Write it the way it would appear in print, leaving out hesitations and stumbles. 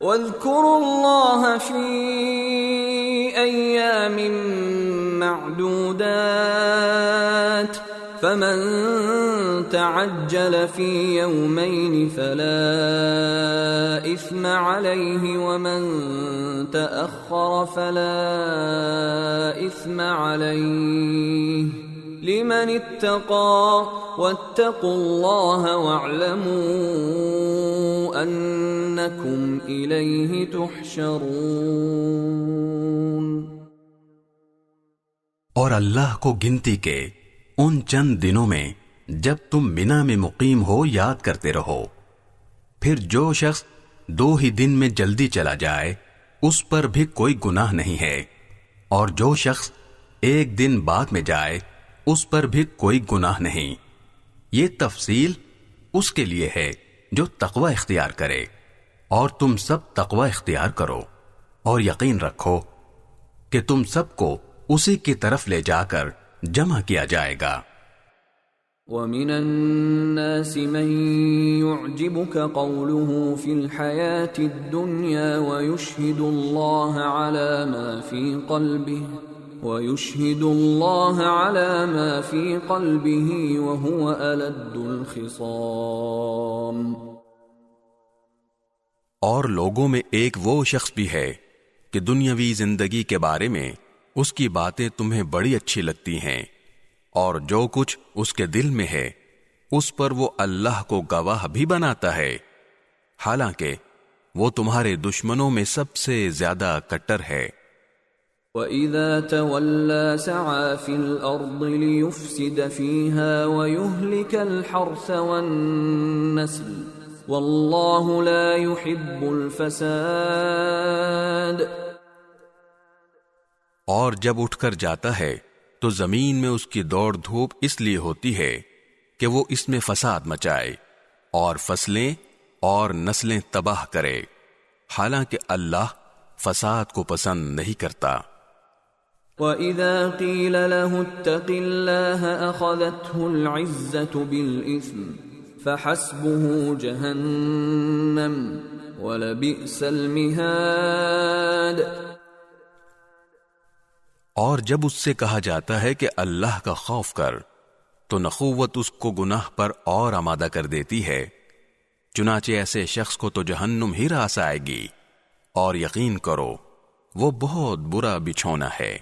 واذكروا الله في أيام معدودات فمن تعجل في يومين فلا إثم عليه ومن تأخر فلا إثم عليه لمن اتقى واتقوا الله واعلموا أنكم إليه تحشرون۔ اور اللہ کو گنتی کے ان چند دنوں میں جب تم منا میں مقیم ہو یاد کرتے رہو۔ پھر جو شخص 2 ہی دن میں جلدی چلا جائے اس پر بھی کوئی گناہ نہیں ہے، اور جو شخص 1 دن بعد میں جائے اس پر بھی کوئی گناہ نہیں۔ یہ تفصیل اس کے لیے ہے جو تقوی اختیار کرے، اور تم سب تقوی اختیار کرو، اور یقین رکھو کہ تم سب کو اسی کی طرف لے جا کر جمع کیا جائے گا۔ وَمِنَ النَّاسِ مَن يُعْجِبُكَ قَوْلُهُ فِي الْحَيَاةِ الدُّنْيَا وَيُشْهِدُ اللَّهَ عَلَى مَا فِي قَلْبِهِ وَهُوَ أَلَدُّ الْخِصَامِ۔ اور لوگوں میں ایک وہ شخص بھی ہے کہ دنیاوی زندگی کے بارے میں اس کی باتیں تمہیں بڑی اچھی لگتی ہیں، اور جو کچھ اس کے دل میں ہے اس پر وہ اللہ کو گواہ بھی بناتا ہے، حالانکہ وہ تمہارے دشمنوں میں سب سے زیادہ کٹر ہے۔ وَإِذَا تَوَلَّى سَعَى فِي الْأَرْضِ لِيُفْسِدَ فِيهَا وَيُهْلِكَ الْحَرْثَ وَالنَّسْلَ وَاللَّهُ لَا يُحِبُّ الْفَسَادَ۔ اور جب اٹھ کر جاتا ہے تو زمین میں اس کی دوڑ دھوپ اس لیے ہوتی ہے کہ وہ اس میں فساد مچائے اور فصلیں اور نسلیں تباہ کرے، حالانکہ اللہ فساد کو پسند نہیں کرتا۔ وَإِذَا قِيلَ لَهُ اتَّقِ اللَّهَ أَخَذَتْهُ الْعِزَّةُ بِالْإِثْمِ فَحَسْبُهُ جَهَنَّمُ وَلَبِئْسَ الْمِهَادُ۔ اور جب اس سے کہا جاتا ہے کہ اللہ کا خوف کر تو نخوت اس کو گناہ پر اور آمادہ کر دیتی ہے، چنانچہ ایسے شخص کو تو جہنم ہی راس آئے گی، اور یقین کرو وہ بہت برا بچھونا ہے۔